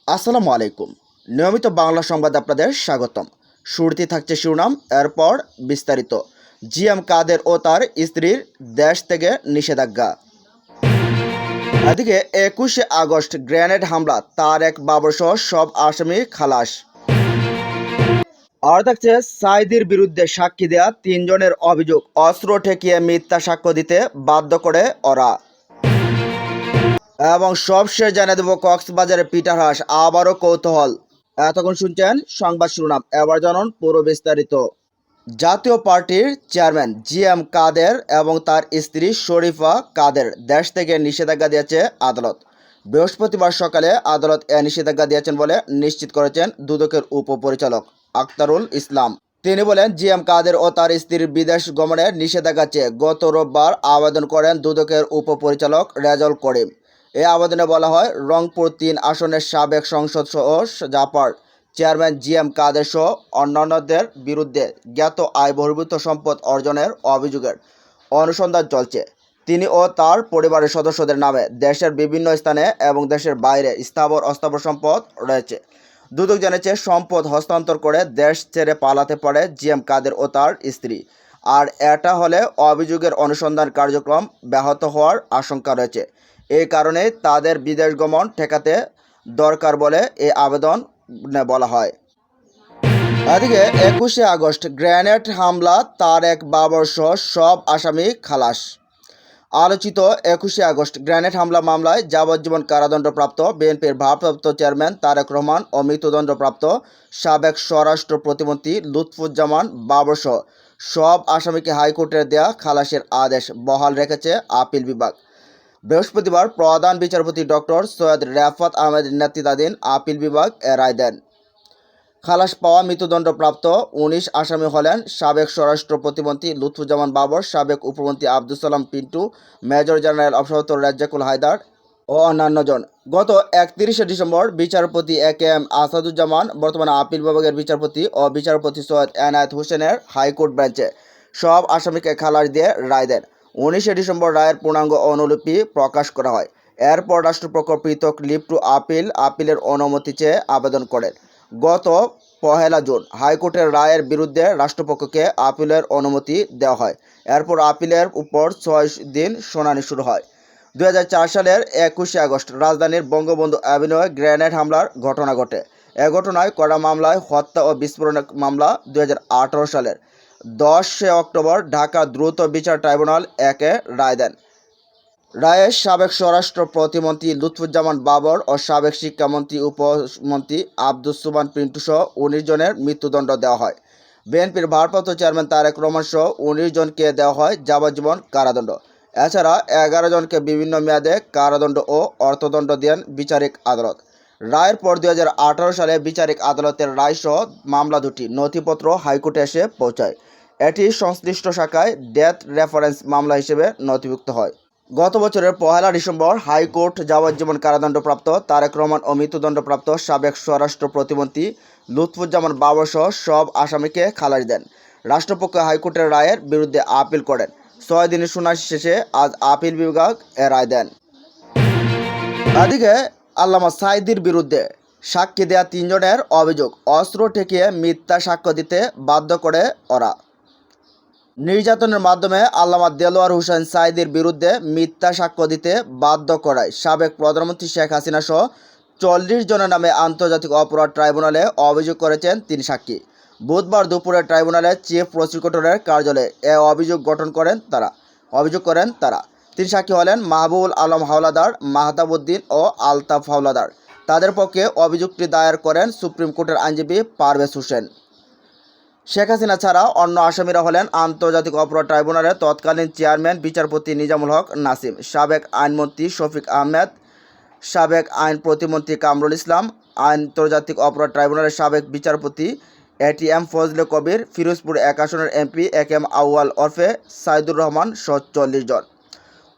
আসসালামু আলাইকুম। নিয়মিত বাংলা সংবাদ আপনাদের স্বাগতম। শুরুতেই থাকছে শিরোনাম, এরপর বিস্তারিত। জিএম কাদের ও তার স্ত্রীর দেশ থেকে নিষেধাজ্ঞা। এদিকে 21শে আগস্ট গ্রেনেড হামলা, তারেক বাবরসহ সব আসামি খালাস। আর থাকছে সাইদির বিরুদ্ধে সাক্ষী দেয়া 3 জনের অভিযোগ, অস্ত্র ঠেকিয়ে মিথ্যা সাক্ষ্য দিতে বাধ্য করে ওরা। এবং সবশেষ জানিয়ে দেবো কক্সবাজারের পিটার হাঁস আবারও কৌতূহল। এতক্ষণ শুনছেন সংবাদ শিরোনাম, এবার জানুন পুরো বিস্তারিত। জাতীয় পার্টির চেয়ারম্যান জিএম কাদের এবং তার স্ত্রী শরীফা কাদের দেশ থেকে নিষেধাজ্ঞা দিয়েছে আদালত। বৃহস্পতিবার সকালে আদালত এ নিষেধাজ্ঞা দিয়েছেন বলে নিশ্চিত করেছেন দুদকের উপপরিচালক আখতারুল ইসলাম। তিনি বলেন, জিএম কাদের ও তার স্ত্রীর বিদেশ গমনের নিষেধাজ্ঞা চেয়ে গত রোববার আবেদন করেন দুদকের উপপরিচালক রেজাউল করিম। এই আবেদনে বলা হয়, রংপুর-3 আসনের সাবেক সংসদ জাপার চেয়ারম্যান জিএম কাদের সহ অন্যান্যদের বিরুদ্ধে জ্ঞাত আয় বহির্ভূত সম্পদ অর্জনের অভিযোগের অনুসন্ধান চলছে। তিনি ও তার পরিবারের সদস্যদের নামে দেশের বিভিন্ন স্থানে এবং দেশের বাইরে স্থাবর অস্থাবর সম্পদ রয়েছে। দুদক জানিয়েছে, সম্পদ হস্তান্তর করে দেশ ছেড়ে পালাতে পারে জিএম কাদের ও তার স্ত্রী। আর এটা হলে অভিযোগের অনুসন্ধান কার্যক্রম ব্যাহত হওয়ার আশঙ্কা রয়েছে। এই কারণে তাদের বিদেশ গমন ঠেকাতে দরকার বলে এই আবেদন বলা হয়। এদিকে 21শে আগস্ট গ্রেনেড হামলা, তারেক বাবরসহ সব আসামি খালাস। আলোচিত 21শে আগস্ট গ্রেনেড হামলা মামলায় যাবজ্জীবন কারাদণ্ডপ্রাপ্ত বিএনপির ভারপ্রাপ্ত চেয়ারম্যান তারেক রহমান ও মৃত্যুদণ্ডপ্রাপ্ত সাবেক স্বরাষ্ট্র প্রতিমন্ত্রী লুৎফুজ্জামান বাবরসহ সব আসামিকে হাইকোর্টের দেয়া খালাসের আদেশ বহাল রেখেছে আপিল বিভাগ। বৃহস্পতিবার প্রধান বিচারপতি ডক্টর সৈয়দ রেফাত আহমেদ নেতৃত্বাধীন আপিল বিভাগ এ রায় দেন। খালাস পাওয়া মৃত্যুদণ্ডপ্রাপ্ত 19 আসামি হলেন সাবেক স্বরাষ্ট্র প্রতিমন্ত্রী লুৎফুজ্জামান বাবর, সাবেক উপমন্ত্রী আব্দুস সালাম পিন্টু, মেজর জেনারেল অবসরপ্রাপ্ত রেজ্জাকুল হায়দার ও অন্যান্য জন। গত 31শে ডিসেম্বর বিচারপতি এ কে এম আসাদুজ্জামান, বর্তমানে আপিল বিভাগের বিচারপতি ও বিচারপতি সৈয়দ এনায়েত হোসেনের হাইকোর্ট বেঞ্চে সব আসামিকে খালাস দিয়ে রায় দেন। 19শে ডিসেম্বর রায়ের পূর্ণাঙ্গ অনুলিপি প্রকাশ করা হয়। এরপর রাষ্ট্রপক্ষ পৃথক লিভ টু আপিলের অনুমতি চেয়ে আবেদন করেন। গত 1 জুন হাইকোর্টের রায়ের বিরুদ্ধে রাষ্ট্রপক্ষকে আপিলের অনুমতি দেওয়া হয়। এরপর আপিলের উপর 6 দিন শুনানি শুরু হয়। 2004 সালের 21শে আগস্ট রাজধানীর বঙ্গবন্ধু অ্যাভিনিউয়ে গ্রেনেড হামলার ঘটনা ঘটে। এ ঘটনায় করা মামলায় হত্যা ও বিস্ফোরণের মামলা 2018 সালের 10 অক্টোবর ঢাকা দ্রুত বিচার ট্রাইব্যুনাল একে রায় দেন। রায়ে সাবেক স্বরাষ্ট্র প্রতিমন্ত্রী লুৎফুজ্জামান বাবর ও সাবেক শিক্ষামন্ত্রী উপমন্ত্রী আব্দুস সুবহান পিন্টু সহ 19 জনের মৃত্যুদণ্ড দেওয়া হয়। বিএনপির ভারপ্রাপ্ত চেয়ারম্যান তারেক রহমান সহ 19 জনকে দেওয়া হয় যাবজ্জীবন কারাদণ্ড। এছাড়া 11 জনকে বিভিন্ন মেয়াদে কারাদণ্ড ও অর্থদণ্ড দেন বিচারিক আদালত। রায়ের পর 2018 সালে বিচারিক আদালতের রায়সহ মামলা দুটি নথিপত্র হাইকোর্টে এসে পৌঁছায়। এটি সংশ্লিষ্ট শাখায় ডেথ রেফারেন্স মামলা হিসেবে নথিভুক্ত হয়। গত বছরের 1 ডিসেম্বর হাইকোর্ট যাবজ্জীবন কারাদণ্ডপ্রাপ্ত তারেক রহমান ও মৃত্যুদণ্ডপ্রাপ্ত সাবেক স্বরাষ্ট্র প্রতিমন্ত্রী লুৎফুজ্জামান বাবরসহ সব আসামিকে খালাস দেন। রাষ্ট্রপক্ষ হাইকোর্টের রায়ের বিরুদ্ধে আপিল করেন। 6 দিনের শুনানি শেষে আজ আপিল বিভাগ এ রায় দেন। এদিকে আল্লামা সাঈদীর বিরুদ্ধে সাক্ষী দেয়া 3 জনের অভিযোগ, অস্ত্র ঠেকিয়ে মিথ্যা সাক্ষ্য দিতে বাধ্য করে ওরা। নির্যাতনের মাধ্যমে আল্লামা দেলোয়ার হোসেন সাঈদীর বিরুদ্ধে মিথ্যা সাক্ষ্য দিতে বাধ্য করায় সাবেক প্রধানমন্ত্রী শেখ হাসিনা সহ 40 জনের নামে আন্তর্জাতিক অপরাধ ট্রাইব্যুনালে অভিযোগ করেছেন 3 সাক্ষী। বুধবার দুপুরে ট্রাইব্যুনালের চিফ প্রসিকিউটরের কার্যালয়ে এ অভিযোগ করেন তারা। 3 সাক্ষী হলেন মাহবুবুল আলম হাওলাদার, মাহতাবউদ্দিন ও আলতাফ হাওলাদার। তাদের পক্ষে অভিযোগটি দায়ের করেন সুপ্রিম কোর্টের আইনজীবী পারভেজ হোসেন। শেখ হাসিনা ছাড়া অন্য আসামিরা হলেন আন্তর্জাতিক অপরাধ ট্রাইব্যুনালের তৎকালীন চেয়ারম্যান বিচারপতি নিজামুল হক নাসিম, সাবেক আইনমন্ত্রী শফিক আহমেদ, সাবেক আইন প্রতিমন্ত্রী কামরুল ইসলাম, আন্তর্জাতিক অপরাধ ট্রাইব্যুনালের সাবেক বিচারপতি এটিএম ফজলে কবির, ফিরোজপুর 1 আসনের এমপি এ কে এম আউয়াল ওরফে সাইদুর রহমান সহ 40 জন।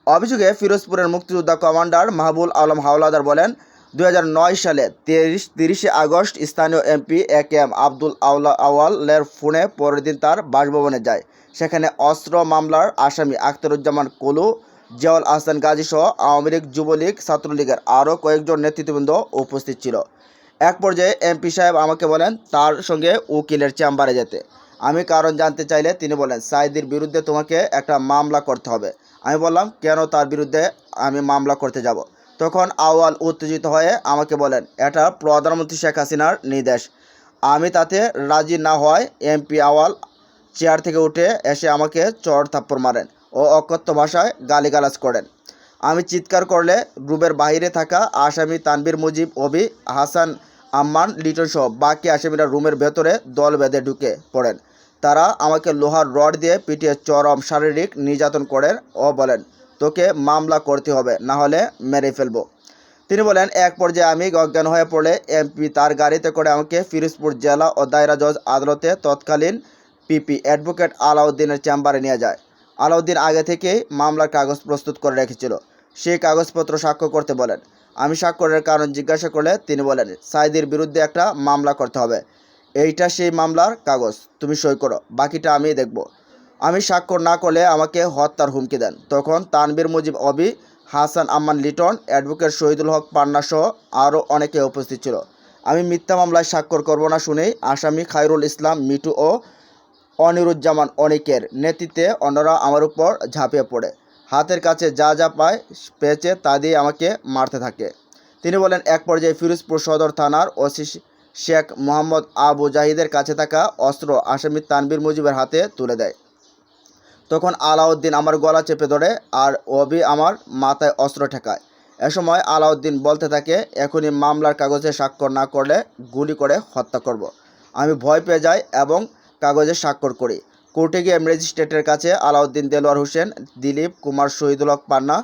অভিযোগে ফিরোজপুরের মুক্তিযোদ্ধা কমান্ডার মাহবুবুল আলম হাওলাদার বলেন, 2009 সালে 30শে আগস্ট স্থানীয় এমপি এ কে এম আব্দুল আওয়ালের ফোনে পরের দিন তার বাসভবনে যায়। সেখানে অস্ত্র মামলার আসামি আখতারুজ্জামান কলু, জিয়াউল আহসান গাজী সহ আওয়ামী লীগ, যুবলীগ, ছাত্রলীগের আরও কয়েকজন নেতৃত্ববৃন্দ উপস্থিত ছিল। এক পর্যায়ে এমপি সাহেব আমাকে বলেন তার সঙ্গে উকিলের চেম্বারে যেতে। আমি কারণ জানতে চাইলে তিনি বলেন, সাঈদীর বিরুদ্ধে তোমাকে একটা মামলা করতে হবে। আমি বললাম, কেন তার বিরুদ্ধে আমি মামলা করতে যাব? তখন আউয়াল উত্তেজিত হয়ে আমাকে বলেন, এটা প্রধানমন্ত্রী শেখ হাসিনার নির্দেশ। আমি তাতে রাজি না হওয়ায় এমপি আউয়াল চেয়ার থেকে উঠে এসে আমাকে চড় থাপ্পড় মারেন ও অকথ্য ভাষায় গালিগালাজ করেন। আমি চিৎকার করলে রুমের বাইরে থাকা আসামি তানভীর মুজিব, অভি, হাসান, আম্মান, লিটন সহ বাকি আসামিরা রুমের ভেতরে দল বেঁধে ঢুকে পড়েন। তারা আমাকে লোহার রড দিয়ে পিটিয়ে চরম শারীরিক নির্যাতন করেন ও বলেন, তোকে মামলা করতে হবে, না হলে মেরে ফেলবো। তিনি বলেন, এক পর্যায়ে আমি অজ্ঞান হয়ে পড়লে এমপি তার গাড়িতে করে আমাকে ফিরোজপুর জেলা ও দায়রা জজ আদালতে তৎকালীন পিপি অ্যাডভোকেট আলাউদ্দিনের চেম্বারে নিয়ে যায়। আলাউদ্দিন আগে থেকেই মামলার কাগজ প্রস্তুত করে রেখেছিল। সেই কাগজপত্র স্বাক্ষর করতে বলেন। আমি স্বাক্ষরের কারণ জিজ্ঞাসা করলে তিনি বলেন, সাঈদীর বিরুদ্ধে একটা মামলা করতে হবে। এইটা সেই মামলার কাগজ, তুমি সই করো, বাকিটা আমি দেখব। আমি স্বাক্ষর না করলে আমাকে হত্যার হুমকি দেন। তখন তানভীর মুজিব, অবি, হাসান, আম্মান, লিটন, অ্যাডভোকেট শহীদুল হক পান্না সহ আরও অনেকে উপস্থিত ছিল। আমি মিথ্যা মামলায় স্বাক্ষর করব না শুনেই আসামি খায়রুল ইসলাম মিটু ও অনিরুজ্জামান অনিকের নেতৃত্বে অন্যরা আমার উপর ঝাঁপিয়ে পড়ে হাতের কাছে যা যা পায় পেয়েছে তা দিয়ে আমাকে মারতে থাকে। তিনি বলেন, এক পর্যায়ে ফিরোজপুর সদর থানার ওসি শেখ মোহাম্মদ আবু জাহিদের কাছে থাকা অস্ত্র আসামি তানভীর মুজিবের হাতে তুলে দেয়। তখন আলাউদ্দিন আমার গলা চেপে ধরে আর অবি আমার মাথায় অস্ত্র ঠেকায়। এ সময় আলাউদ্দিন বলতে থাকে, এখনই মামলার কাগজে স্বাক্ষর না করলে গুলি করে হত্যা করব। আমি ভয় পেয়ে যাই এবং কাগজে স্বাক্ষর করি। কোর্টে গিয়ে ম্যাজিস্ট্রেটের কাছে আলাউদ্দিন, দেলোয়ার হোসেন, দিলীপ কুমার, শহীদুল হক পান্না,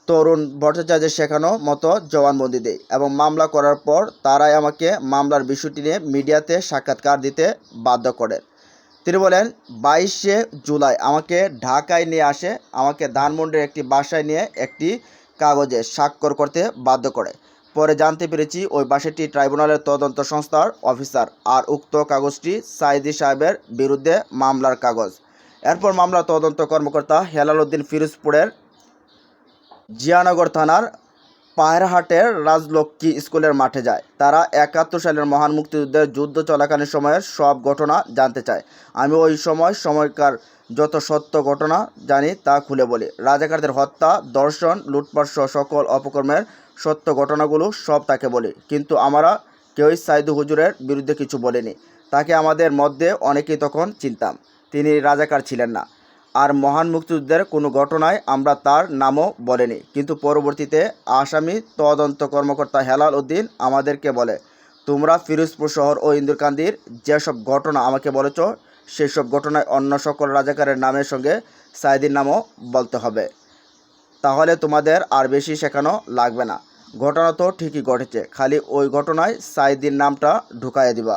তরুণ ভট্টাচার্যের শেখানো মতো জবানবন্দি দেয় এবং মামলা করার পর তারাই আমাকে মামলার বিষয়টি নিয়ে মিডিয়াতে সাক্ষাৎকার দিতে বাধ্য করেন। তিনি বলেন, 22শে জুলাই আমাকে ঢাকায় নিয়ে আসে, আমাকে ধানমন্ডির একটি বাসায় নিয়ে একটি কাগজে স্বাক্ষর করতে বাধ্য করে। পরে জানতে পেরেছি ওই বাসাটি ট্রাইব্যুনালের তদন্ত সংস্থার অফিসার, আর উক্ত কাগজটি সাঈদী সাহেবের বিরুদ্ধে মামলার কাগজ। এরপর মামলার তদন্ত কর্মকর্তা হেলাল উদ্দিন ফিরোজপুরের জিয়ানগর থানার পায়রাহাটের রাজলক্ষ্মী স্কুলের মাঠে যায়। তারা 71 সালের মহান মুক্তিযুদ্ধের যুদ্ধ চলাকালীন সময়ের সব ঘটনা জানতে চায়। আমি ওই সময়কার যত সত্য ঘটনা জানি তা খুলে বলি। রাজাকারদের হত্যা, ধর্ষণ, লুটপাট সহ সকল অপকর্মের সত্য ঘটনাগুলো সব তাকে বলি। কিন্তু আমরা কেউই সাঈদী হুজুরের বিরুদ্ধে কিছু বলিনি। তাকে আমাদের মধ্যে অনেকেই তখন চিনতাম। তিনি রাজাকার ছিলেন না। আর মহান মুক্তিযুদ্ধের কোনো ঘটনায় আমরা তার নামও বলিনি। কিন্তু পরবর্তীতে আসামি তদন্ত কর্মকর্তা হেলাল উদ্দিন আমাদেরকে বলে, তোমরা ফিরোজপুর শহর ও ইন্দুরকান্দির যেসব ঘটনা আমাকে বলেছ, সেসব ঘটনায় অন্য সকল রাজাকারের নামের সঙ্গে সাঈদীর নামও বলতে হবে। তাহলে তোমাদের আর বেশি শেখানো লাগবে না। ঘটনা তো ঠিকই ঘটেছে, খালি ওই ঘটনায় সাঈদীর নামটা ঢুকাইয়ে দিবা।